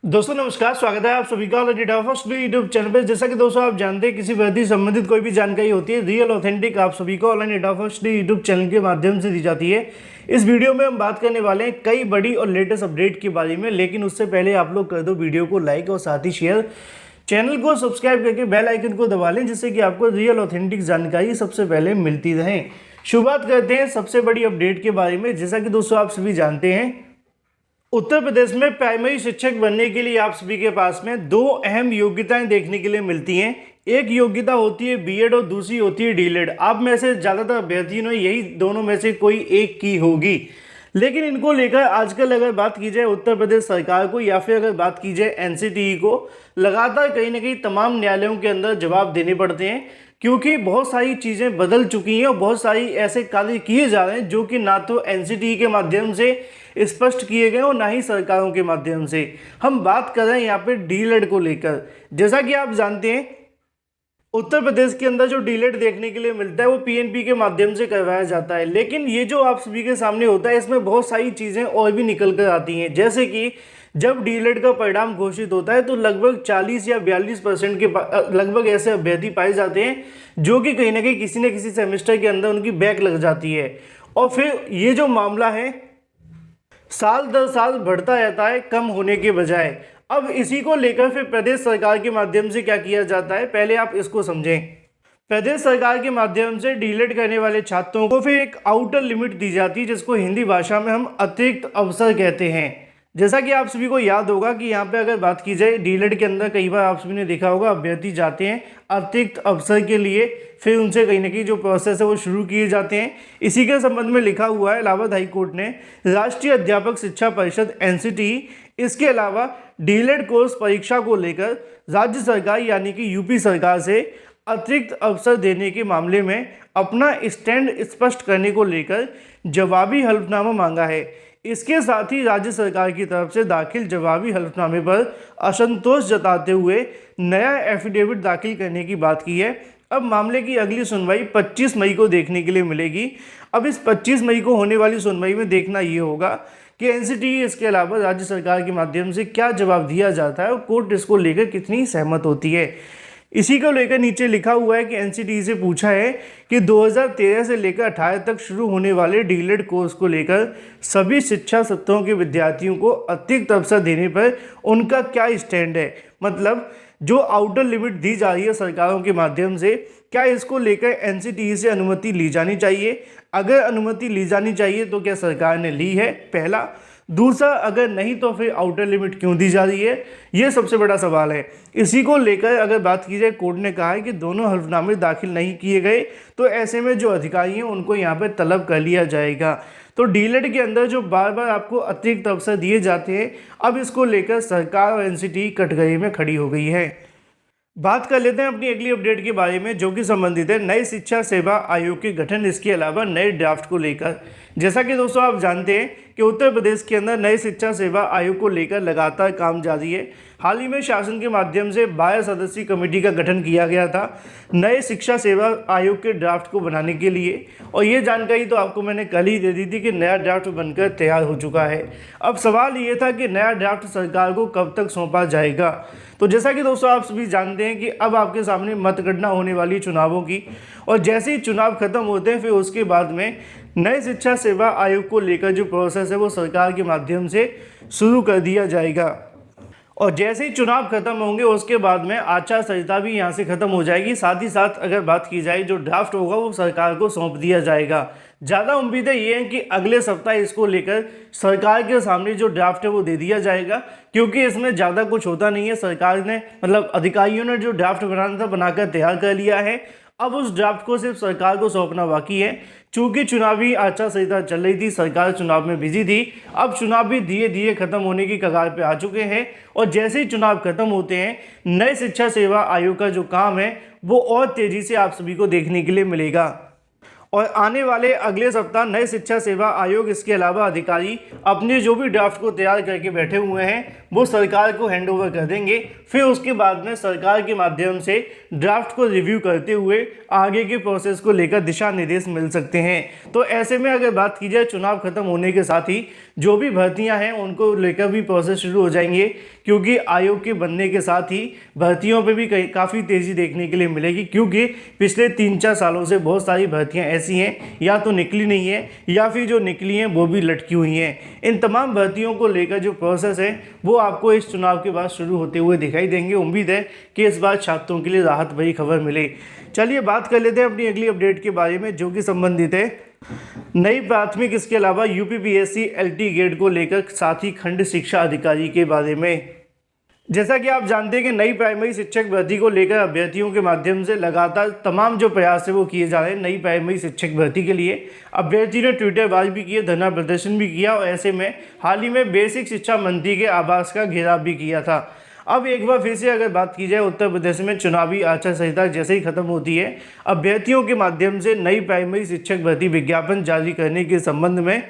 दोस्तों नमस्कार, स्वागत है आप सभी का फर्स्ट यूट्यूब चैनल पर। जैसा कि दोस्तों आप जानते हैं, किसी भर्ती संबंधित कोई भी जानकारी होती है रियल ऑथेंटिक आप सभी को online data first YouTube channel के माध्यम से दी जाती है। इस वीडियो में हम बात करने वाले हैं कई बड़ी और लेटेस्ट अपडेट के बारे में, लेकिन उससे पहले आप लोग कर दो वीडियो को लाइक और साथ ही शेयर, चैनल को सब्सक्राइब करके बेल आइकन को दबा लें, जिससे कि आपको रियल ऑथेंटिक जानकारी सबसे पहले मिलती रहे। शुरुआत करते हैं सबसे बड़ी अपडेट के बारे में। जैसा कि दोस्तों आप सभी जानते हैं, उत्तर प्रदेश में प्राइमरी शिक्षक बनने के लिए आप सभी के पास में दो अहम योग्यताएं देखने के लिए मिलती हैं। एक योग्यता होती है बीएड और दूसरी होती है डीएलएड। आप में से ज़्यादातर अभ्यर्थियों ने यही दोनों में से कोई एक की होगी, लेकिन इनको लेकर आजकल अगर बात की जाए उत्तर प्रदेश सरकार को या फिर अगर बात की जाए एनसीटीई को, लगातार कहीं ना कहीं तमाम न्यायालयों के अंदर जवाब देने पड़ते हैं, क्योंकि बहुत सारी चीज़ें बदल चुकी हैं और बहुत सारी ऐसे कार्य किए जा रहे हैं जो कि ना तो एनसीटीई के माध्यम से स्पष्ट किए गए और ना ही सरकारों के माध्यम से। हम बात कर रहे हैं यहाँ पे डीएलएड को लेकर। जैसा कि आप जानते हैं, उत्तर प्रदेश के अंदर जो डीएलएड देखने के लिए मिलता है वो पीएनपी के माध्यम से करवाया जाता है, लेकिन ये जो आप सभी के सामने होता है इसमें बहुत सारी चीज़ें और भी निकल कर आती हैं। जैसे कि जब डीएलएड का परिणाम घोषित होता है तो लगभग 40 या 42% के लगभग ऐसे अभ्यर्थी पाए जाते हैं जो कि कहीं ना कहीं किसी न किसी सेमेस्टर के अंदर उनकी बैक लग जाती है, और फिर ये जो मामला है साल दर साल बढ़ता रहता है कम होने के बजाय। अब इसी को लेकर फिर प्रदेश सरकार के माध्यम से क्या किया जाता है, पहले आप इसको समझें। प्रदेश सरकार के माध्यम से डीएलएड करने वाले छात्रों को फिर एक आउटर लिमिट दी जाती है, जिसको हिंदी भाषा में हम अतिरिक्त अवसर कहते हैं। जैसा कि आप सभी को याद होगा कि यहाँ पे अगर बात की जाए डीएलएड के अंदर, कई बार आप सभी ने देखा होगा अभ्यर्थी जाते हैं अतिरिक्त अवसर के लिए, फिर उनसे कहीं ना कहीं जो प्रोसेस है वो शुरू किए जाते हैं। इसी के संबंध में लिखा हुआ है इलाहाबाद हाई कोर्ट ने, राष्ट्रीय अध्यापक शिक्षा परिषद एनसीटीई इसके अलावा डीएलएड कोर्स परीक्षा को लेकर राज्य सरकार यानी कि यूपी सरकार से अतिरिक्त अवसर देने के मामले में अपना स्टैंड स्पष्ट करने को लेकर जवाबी हलफनामा मांगा है। इसके साथ ही राज्य सरकार की तरफ से दाखिल जवाबी हलफनामे पर असंतोष जताते हुए नया एफिडेविट दाखिल करने की बात की है। अब मामले की अगली सुनवाई 25 मई को देखने के लिए मिलेगी। अब इस 25 मई को होने वाली सुनवाई में देखना ये होगा कि एनसीटीई इसके अलावा राज्य सरकार के माध्यम से क्या जवाब दिया जाता है और कोर्ट इसको लेकर कितनी सहमत होती है। इसी को लेकर नीचे लिखा हुआ है कि एनसीटीई से पूछा है कि 2013 से लेकर 18 तक शुरू होने वाले डीएलएड कोर्स को लेकर सभी शिक्षा सत्रों के विद्यार्थियों को अतिरिक्त अवसर देने पर उनका क्या स्टैंड है। मतलब जो आउटर लिमिट दी जा रही है सरकारों के माध्यम से, क्या इसको लेकर एनसीटीई से अनुमति ली जानी चाहिए? अगर अनुमति ली जानी चाहिए तो क्या सरकार ने ली है, पहला। दूसरा, अगर नहीं तो फिर आउटर लिमिट क्यों दी जा रही है, ये सबसे बड़ा सवाल है। इसी को लेकर अगर बात की जाए, कोर्ट ने कहा है कि दोनों हलफनामे दाखिल नहीं किए गए तो ऐसे में जो अधिकारी हैं उनको यहाँ पर तलब कर लिया जाएगा। तो डीएलएड के अंदर जो बार बार आपको अतिरिक्त अवसर दिए जाते हैं, अब इसको लेकर सरकार और एनसीटीई कटघरे में खड़ी हो गई है। बात कर लेते हैं अपनी अगली अपडेट के बारे में, जो कि संबंधित है नए शिक्षा सेवा आयोग के गठन, इसके अलावा नए ड्राफ्ट को लेकर। जैसा कि दोस्तों आप जानते हैं कि उत्तर प्रदेश के अंदर नए शिक्षा सेवा आयोग को लेकर लगातार काम जारी है। हाल ही में शासन के माध्यम से 12 सदस्यीय कमेटी का गठन किया गया था नए शिक्षा सेवा आयोग के ड्राफ्ट को बनाने के लिए, और ये जानकारी तो आपको मैंने कल ही दे दी थी कि नया ड्राफ्ट बनकर तैयार हो चुका है। अब सवाल ये था कि नया ड्राफ्ट सरकार को कब तक सौंपा जाएगा। तो जैसा कि दोस्तों आप सभी जानते हैं कि अब आपके सामने मतगणना होने वाली चुनावों की, और जैसे ही चुनाव खत्म होते हैं फिर उसके बाद में नए शिक्षा सेवा आयोग को लेकर जो प्रोसेस है वो सरकार के माध्यम से शुरू कर दिया जाएगा। और जैसे ही चुनाव खत्म होंगे उसके बाद में आचार संहिता भी यहाँ से खत्म हो जाएगी। साथ ही साथ अगर बात की जाए, जो ड्राफ्ट होगा वो सरकार को सौंप दिया जाएगा। ज़्यादा उम्मीदें ये हैं कि अगले सप्ताह इसको लेकर सरकार के सामने जो ड्राफ्ट है वो दे दिया जाएगा, क्योंकि इसमें ज़्यादा कुछ होता नहीं है। सरकार ने मतलब अधिकारियों ने जो ड्राफ्ट बनाना था बनाकर तैयार कर लिया है। अब उस ड्राफ्ट को सिर्फ सरकार को सौंपना बाकी है। चूंकि चुनावी आचार संहिता चल रही थी, सरकार चुनाव में बिजी थी, अब चुनाव भी धीरे धीरे खत्म होने की कगार पे आ चुके हैं, और जैसे ही चुनाव खत्म होते हैं नए शिक्षा सेवा आयोग का जो काम है वो और तेज़ी से आप सभी को देखने के लिए मिलेगा। और आने वाले अगले सप्ताह नए शिक्षा सेवा आयोग इसके अलावा अधिकारी अपने जो भी ड्राफ्ट को तैयार करके बैठे हुए हैं वो सरकार को हैंड ओवर कर देंगे। फिर उसके बाद में सरकार के माध्यम से ड्राफ्ट को रिव्यू करते हुए आगे के प्रोसेस को लेकर दिशा निर्देश मिल सकते हैं। तो ऐसे में अगर बात की जाए, चुनाव खत्म होने के साथ ही जो भी भर्तियां हैं उनको लेकर भी प्रोसेस शुरू हो जाएंगे, क्योंकि आयोग के बनने के साथ ही भर्तियों पे भी काफ़ी तेज़ी देखने के लिए मिलेगी। क्योंकि पिछले 3-4 सालों से बहुत सारी भर्तियां ऐसी हैं या तो निकली नहीं है या फिर जो निकली हैं वो भी लटकी हुई हैं। इन तमाम भर्तियों को लेकर जो प्रोसेस है वो आपको इस चुनाव के बाद शुरू होते हुए दिखाई देंगे। उम्मीद है कि इस बार छात्रों के लिए राहत भरी खबर मिले। चलिए बात कर लेते हैं अपनी अगली अपडेट के बारे में, जो कि संबंधित है नई प्राथमिक, इसके अलावा यूपीपीएससी एलटी गेट को लेकर, साथ ही खंड शिक्षा अधिकारी के बारे में। जैसा कि आप जानते हैं कि नई प्राइमरी शिक्षक भर्ती को लेकर अभ्यर्थियों के माध्यम से लगातार तमाम जो प्रयास है वो किए जा रहे हैं। नई प्राइमरी शिक्षक भर्ती के लिए अभ्यर्थी ने ट्विटर वार भी किए, धरना प्रदर्शन भी किया और ऐसे में हाल ही में बेसिक शिक्षा मंत्री के आवास का घेराव भी किया था। अब एक बार फिर से अगर बात की जाए, उत्तर प्रदेश में चुनावी आचार संहिता जैसे ही खत्म होती है, अभ्यर्थियों के माध्यम से नई प्राइमरी शिक्षक भर्ती विज्ञापन जारी करने के संबंध में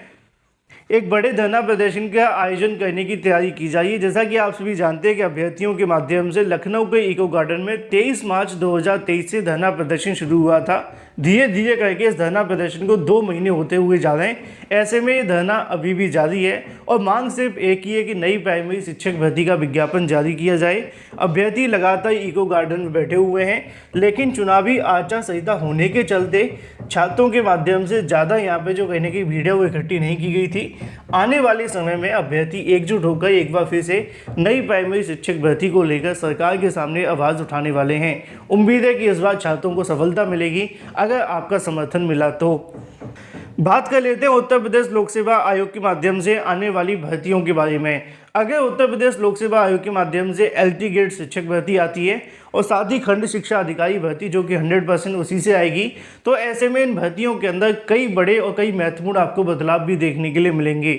एक बड़े धरना प्रदर्शन का आयोजन करने की तैयारी की जा रही है। जैसा कि आप सभी जानते हैं कि अभ्यर्थियों के माध्यम से लखनऊ के इको गार्डन में 23 मार्च 2023 से धरना प्रदर्शन शुरू हुआ था। धीरे धीरे करके इस धरना प्रदर्शन को 2 महीने होते हुए जा रहे हैं। ऐसे में ये धरना अभी भी जारी है और मांग सिर्फ एक ही है कि नई प्राइमरी शिक्षक भर्ती का विज्ञापन जारी किया जाए। अभ्यर्थी लगातार इको गार्डन में बैठे हुए हैं, लेकिन चुनावी आचार संहिता होने के चलते छात्रों के माध्यम से ज़्यादा यहाँ पे जो कहने की भीड़ है वो इकट्ठी नहीं की गई थी। आने वाले समय में अभ्यर्थी एकजुट होकर एक बार फिर से नई प्राइमरी शिक्षक भर्ती को लेकर सरकार के सामने आवाज़ उठाने वाले हैं। उम्मीद है कि इस बार छात्रों को सफलता मिलेगी अगर आपका समर्थन मिला तो। बात कर लेते हैं उत्तर प्रदेश लोक सेवा आयोग के माध्यम से आने वाली भर्तियों के बारे में। अगर उत्तर प्रदेश लोक सेवा आयोग के माध्यम से एलटी गेट शिक्षक भर्ती आती है और साथ ही खंड शिक्षा अधिकारी भर्ती जो कि 100% उसी से आएगी, तो ऐसे में इन भर्तियों के अंदर कई बड़े और कई महत्वपूर्ण आपको बदलाव भी देखने के लिए मिलेंगे।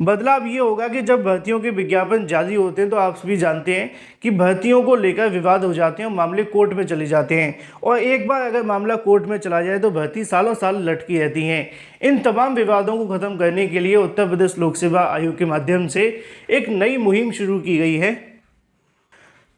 बदलाव ये होगा कि जब भर्तियों के विज्ञापन जारी होते हैं तो आप सभी जानते हैं कि भर्तियों को लेकर विवाद हो जाते हैं और मामले कोर्ट में चले जाते हैं, और एक बार अगर मामला कोर्ट में चला जाए तो भर्ती सालों साल लटकी रहती हैं। इन तमाम विवादों को खत्म करने के लिए उत्तर प्रदेश लोक सेवा आयोग के माध्यम से एक नई मुहिम शुरू की गई है,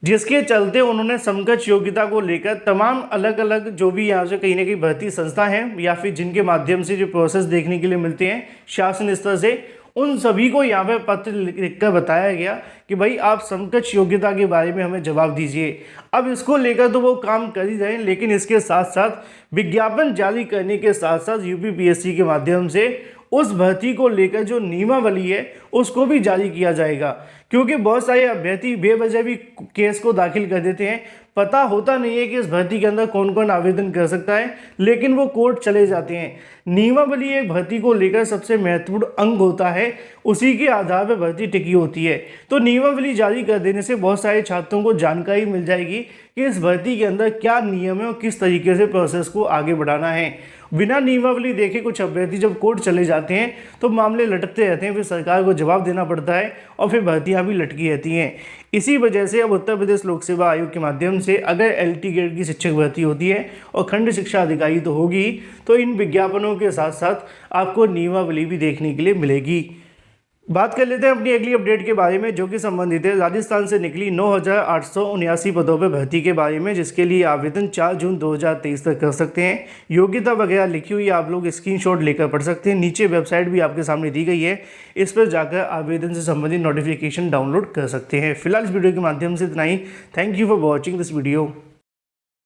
जिसके चलते उन्होंने समकक्ष योग्यता को लेकर तमाम अलग अलग जो भी यहाँ से कहीं ना कहीं भर्ती संस्था हैं या फिर जिनके माध्यम से जो प्रोसेस देखने के लिए मिलते हैं शासन स्तर से, उन सभी को यहाँ पे पत्र लिखकर बताया गया कि भाई आप समकक्ष योग्यता के बारे में हमें जवाब दीजिए। अब इसको लेकर तो वो काम कर ही रहे हैं, लेकिन इसके साथ साथ विज्ञापन जारी करने के साथ साथ यूपीपीएससी के माध्यम से उस भर्ती को लेकर जो नियमावली है उसको भी जारी किया जाएगा। क्योंकि बहुत सारे अभ्यर्थी बेवजह भी केस को दाखिल कर देते हैं, पता होता नहीं है कि इस भर्ती के अंदर कौन कौन आवेदन कर सकता है, लेकिन वो कोर्ट चले जाते हैं। नियमावली एक भर्ती को लेकर सबसे महत्वपूर्ण अंग होता है, उसी के आधार पर भर्ती टिकी होती है। तो नियमावली जारी कर देने से बहुत सारे छात्रों को जानकारी मिल जाएगी कि इस भर्ती के अंदर क्या नियम है और किस तरीके से प्रोसेस को आगे बढ़ाना है। बिना नियमावली देखे कुछ अभ्यर्थी जब कोर्ट चले जाते हैं तो मामले लटकते रहते हैं, फिर सरकार को जवाब देना पड़ता है और फिर भर्तियां भी लटकी रहती हैं। इसी वजह से अब उत्तर प्रदेश लोक सेवा आयोग के माध्यम से अगर एलटी गेट की शिक्षक भर्ती होती है और खंड शिक्षा अधिकारी तो होगी, तो इन विज्ञापनों के साथ साथ आपको नियमावली भी देखने के लिए मिलेगी। बात कर लेते हैं अपनी अगली अपडेट के बारे में, जो कि संबंधित है राजस्थान से निकली 9,879 पदों पर भर्ती के बारे में, जिसके लिए आवेदन 4 जून 2023 तक कर सकते हैं। योग्यता वगैरह लिखी हुई आप लोग स्क्रीनशॉट लेकर पढ़ सकते हैं। नीचे वेबसाइट भी आपके सामने दी गई है, इस पर जाकर आवेदन से संबंधित नोटिफिकेशन डाउनलोड कर सकते हैं। फिलहाल इस वीडियो के माध्यम से इतना ही। Thank you for watching this video.